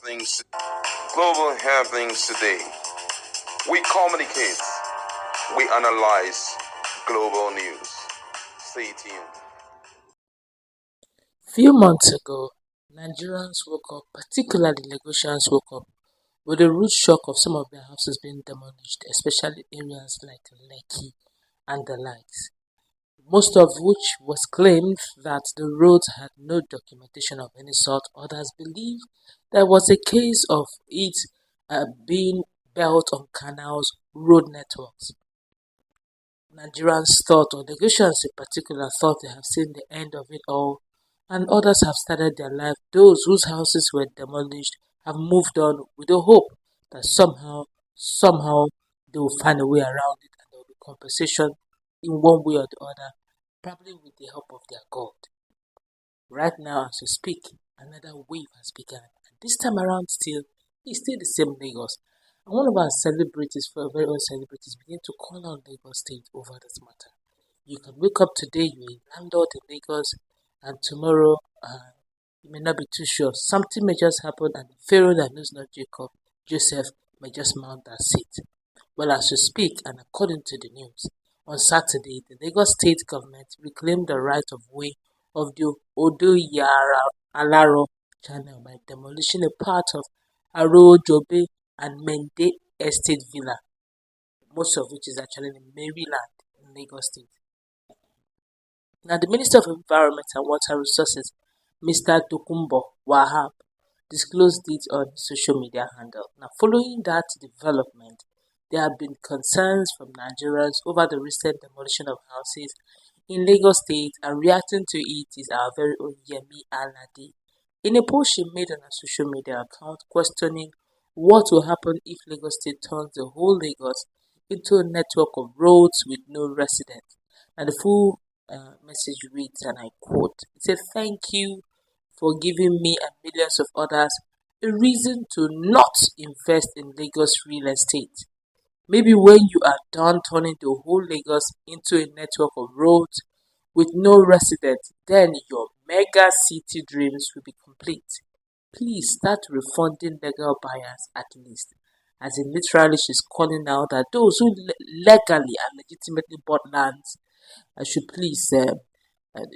happenings, global happenings today. We communicate, we analyze global news. Stay tuned. Few months ago, Nigerians woke up, particularly Lagosians woke up, with the rude shock of some of their houses being demolished, especially areas like Lekki and the likes. Most of which was claimed that the roads had no documentation of any sort. Others believe there was a case of it being built on canals, road networks. Nigerians thought, or Lagosians in particular, thought they have seen the end of it all, and others have started their life. Those whose houses were demolished have moved on with the hope that somehow they will find a way around it and there will be compensation in one way or the other, probably with the help of their God. Right now, as we speak, another wave has begun, and this time around, it's still the same Lagos. And one of our celebrities, for very own celebrities, begin to call on Lagos State over this matter. You can wake up today, you're a landlord in Lagos, and tomorrow you may not be too sure. Something may just happen, and Pharaoh that knows not Jacob, Joseph, may just mount that seat. Well, as we speak, and according to the news, on Saturday, the Lagos State government reclaimed the right of way of the Odo Yara Alaro channel by demolishing a part of Jobe and Mende Estate Villa, most of which is actually in Maryland, in Lagos State. Now, the Minister of Environment and Water Resources, Mr. Tokumbo Wahab, disclosed it on social media handle. Now, following that development, there have been concerns from Nigerians over the recent demolition of houses in Lagos State, and reacting to it is our very own Yemi Alade. In a post she made on her social media account questioning what will happen if Lagos State turns the whole Lagos into a network of roads with no residents. And the full message reads, and I quote, it says, "Thank you for giving me and millions of others a reason to not invest in Lagos real estate. Maybe when you are done turning the whole Lagos into a network of roads with no residents, then your mega city dreams will be complete. Please start refunding legal buyers at least." As in literally, she's calling out that those who legally and legitimately bought lands should please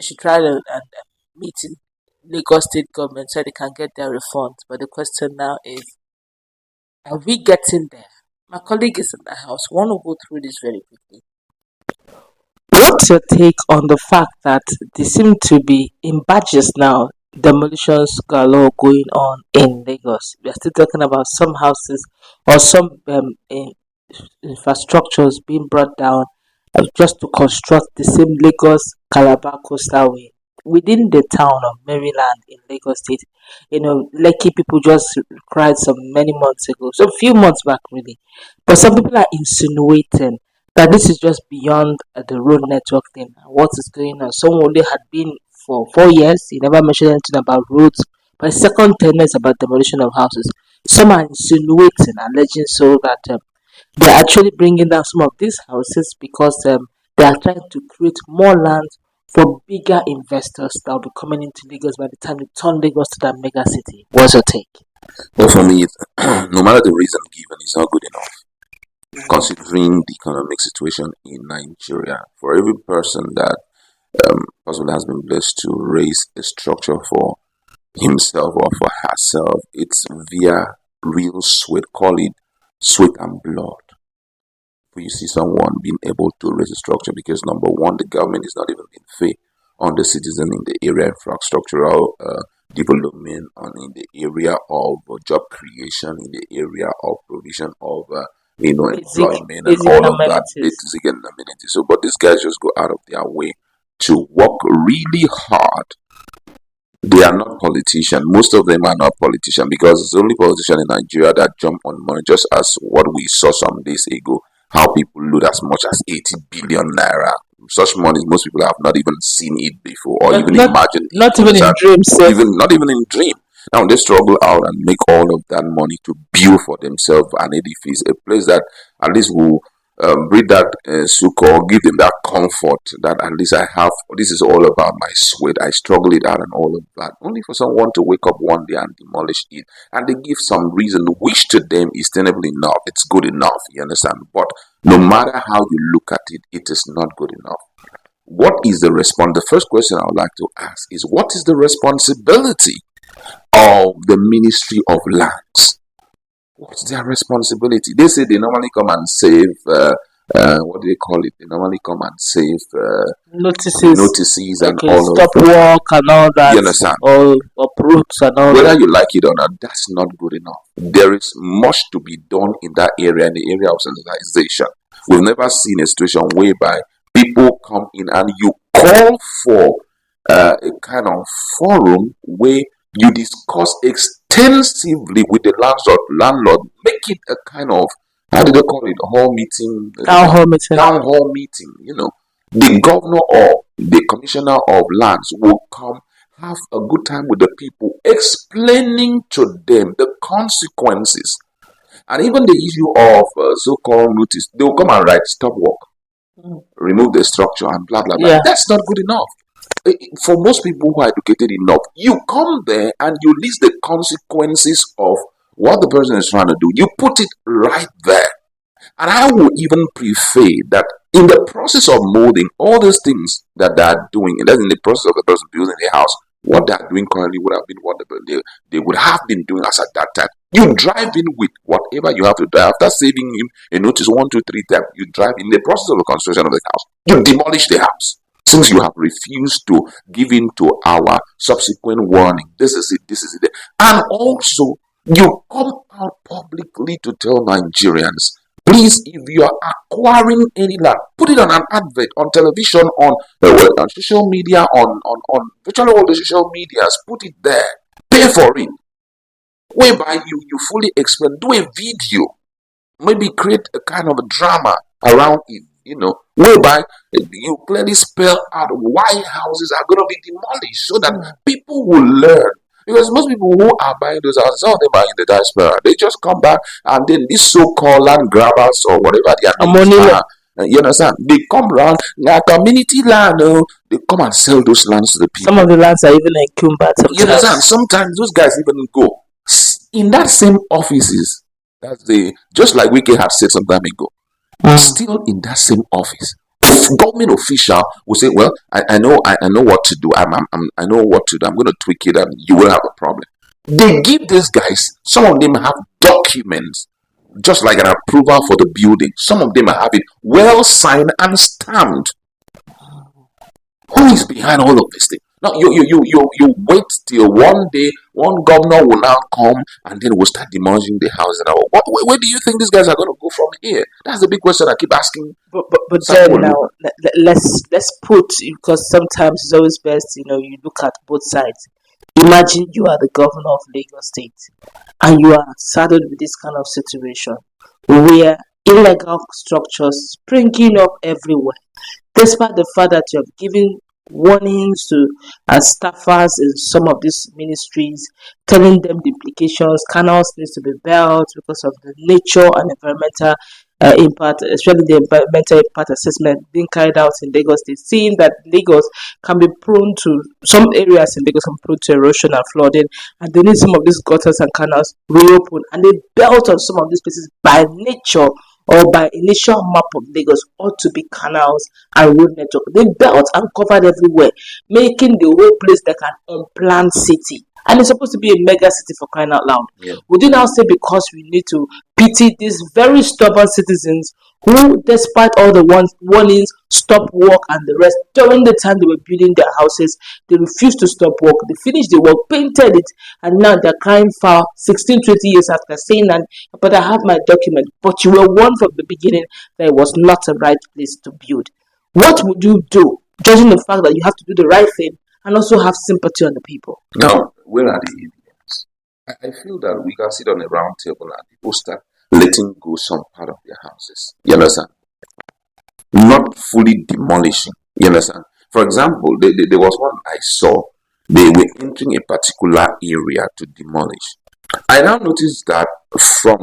should try to meet in Lagos State government so they can get their refunds. But the question now is, are we getting there? My colleague is in the house. I want to go through this very quickly. What's your take on the fact that there seem to be in batches now demolitions galore going on in Lagos? We are still talking about some houses or some infrastructures being brought down just to construct the same Lagos Calabar coastal way within the town of Maryland in Lagos State. Lucky people just cried some many months ago, so a few months back really. But some people are insinuating that this is just beyond the road network thing. What is going on? SanwoOlu had been for 4 years. He never mentioned anything about roads. But the second tenor is about demolition of houses. Some are insinuating, alleging so that they're actually bringing down some of these houses because they are trying to create more land for bigger investors that will be coming into Lagos by the time you turn Lagos to that mega city. What's your take? Well, for me, no matter the reason given, it's not good enough. Considering the economic situation in Nigeria, for every person that possibly has been blessed to raise a structure for himself or for herself, it's via real sweat, call it sweat and blood. You see someone being able to raise a structure because number one, the government is not even being fair on the citizen in the area of infrastructural development, and in the area of job creation, in the area of provision of employment and all of that. It's again amenities. So, but these guys just go out of their way to work really hard. They are not politicians. Most of them are not politicians because it's only politicians in Nigeria that jump on money, just as what we saw some days ago. How people loot as much as 80 billion naira. Such money, most people have not even seen it before or even imagined. Not even in dreams. Not even in dream. Now they struggle out and make all of that money to build for themselves an edifice, a place that at least will breed that so-called, give them that comfort that at least I have. This is all about my sweat. I struggle it out and all of that. Only for someone to wake up one day and demolish it, and they give some reason which to them is tenable enough. It's good enough. You understand? But no matter how you look at it, it is not good enough. What is the response? The first question I would like to ask is, what is the responsibility of the Ministry of Lands? What's their responsibility? They say they normally come and save, what do they call it? They normally come and save notices and okay, all of stop that. work and all that, You understand? or uproots and all Whether that. you like it or not, that's not good enough. There is much to be done in that area, in the area of sensitization. We've never seen a situation whereby people come in and you call for a kind of forum where you discuss extensively with the landlord, make it a kind of, how do they call it, hall meeting, Town hall meeting. town hall meeting. The governor or the commissioner of lands will come, have a good time with the people, explaining to them the consequences, and even the issue of so-called notice. They will come and write stop work, remove the structure, and blah blah blah. Yeah. That's not good enough. For most people who are educated enough, you come there and you list the consequences of what the person is trying to do. You put it right there. And I would even prefer that in the process of molding all those things that they are doing, and that's in the process of the person building the house, what they are doing currently would have been what they would have been doing as at that time. You drive in with whatever you have to do. After saving him a notice 1, 2, 3 times, you drive in the process of the construction of the house. You demolish the house. Since you have refused to give in to our subsequent warning, this is it. And also, you come out publicly to tell Nigerians, please, if you are acquiring any land, put it on an advert, on television, on social media, on virtually all the social medias, put it there, pay for it, whereby you fully explain, do a video, maybe create a kind of a drama around it, whereby you clearly spell out why houses are going to be demolished so that people will learn. Because most people who are buying those houses, some of them are in the diaspora. They just come back and then these so-called land grabbers or whatever their names are, you understand? They come around, community land, they come and sell those lands to the people. Some of the lands are even encumbered sometimes. You understand? Sometimes those guys even go in that same offices. Just like Wiki have said some time ago. Still in that same office, government official will say, "Well, I know what to do. I know what to do. I'm going to tweak it, and you will have a problem." They give these guys. Some of them have documents, just like an approval for the building. Some of them are having well signed and stamped. Who is behind all of this thing? No, you wait till one day one governor will now come and then we'll start demolishing the house and all. Where do you think these guys are going to go from here? That's the big question I keep asking. But then now let's put, because sometimes it's always best, you look at both sides. Imagine you are the governor of Lagos State and you are saddled with this kind of situation where illegal structures springing up everywhere, despite the fact that you have given warnings to staffers in some of these ministries, telling them the implications, canals needs to be built because of the nature and environmental impact, especially the environmental impact assessment being carried out in Lagos State, seeing that Lagos can be prone to, some areas in Lagos can be prone to erosion and flooding, and they need some of these gutters and canals reopened, and they built on some of these places by nature or by initial map of Lagos ought to be canals and road network. They built and covered everywhere, making the whole place like an unplanned city. And it's supposed to be a mega city, for crying out loud. Yeah. Would you now say because we need to pity these very stubborn citizens who, despite all the warnings, stop work and the rest, during the time they were building their houses, they refused to stop work. They finished the work, painted it, and now they're crying foul 16, 20 years after saying that, but I have my document. But you were warned from the beginning that it was not a right place to build. What would you do, judging the fact that you have to do the right thing and also have sympathy on the people? Now, where are the evidence? I feel that we can sit on a round table and people start letting go some part of their houses. You understand? Not fully demolishing. You understand? For example, there was one I saw. They were entering a particular area to demolish. I now noticed that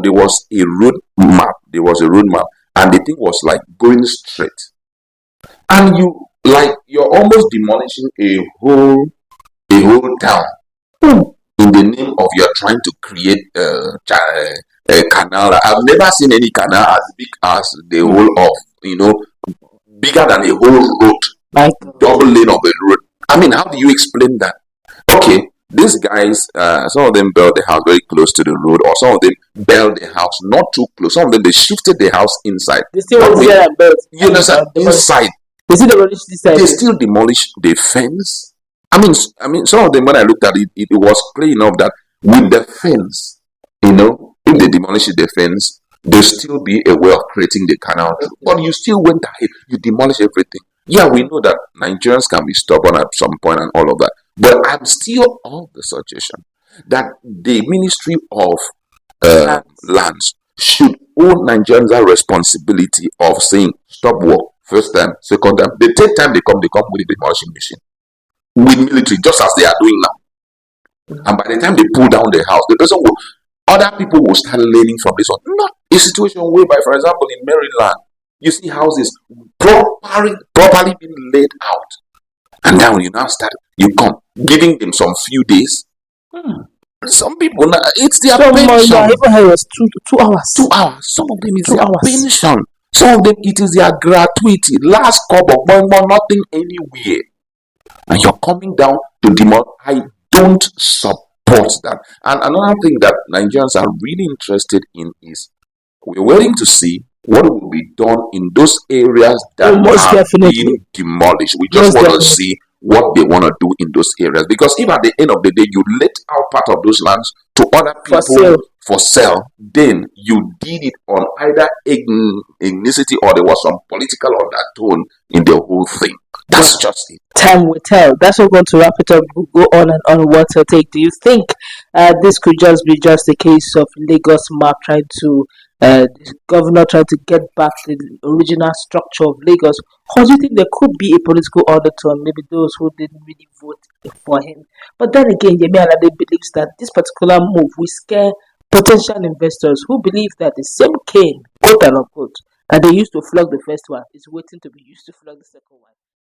there was a road map. There was a road map, and the thing was like going straight, and you're almost demolishing a whole town in the name of you're trying to create a canal. I've never seen any canal as big as the whole of, bigger than a whole road, double lane of a road. I mean, how do you explain that? Okay, these guys, some of them built the house very close to the road, or some of them built the house not too close. Some of them, they shifted the house inside. They still want to build. You understand? Inside. They still demolish this side. They still demolish the fence. I mean, some of them, when I looked at it, it was clear enough that with the fence, if they demolish the fence, there'll still be a way of creating the canal. But you still went ahead, you demolish everything. Yeah, we know that Nigerians can be stubborn at some point and all of that. But I'm still of the suggestion that the Ministry of Lands should own Nigerians that responsibility of saying stop work. First time, second time. The third time they come with the demolition machine. With military, just as they are doing now. And by the time they pull down the house, the person will, other people will start learning from this one. Not a situation whereby, for example, in Maryland, you see houses properly being laid out. And now you come, giving them some few days. Some people, now, it's their pension. I even heard it was 2 hours. 2 hours. Some of them is their pension. Some of them, it is their gratuity. Last couple, nothing anywhere. And you're coming down to demolish. I don't support that. And another thing that Nigerians are really interested in is we're waiting to see what will be done in those areas that are being demolished. We just want to see what they want to do in those areas. Because if at the end of the day you let out part of those lands to other people for sale, then you did it on either ethnicity or there was some political undertone in the whole thing. That's just it. Time will tell. That's what we're going to wrap it up. We'll go on and on what to take. Do you think this could just be just a case of Lagos map trying to the governor trying to get back the original structure of Lagos? Or do you think there could be a political undertone, maybe those who didn't really vote for him? But then again, Yemi Alade believes that this particular move will scare potential investors who believe that the same cane, quote and unquote, that they used to flog the first one is waiting to be used to flog the second one.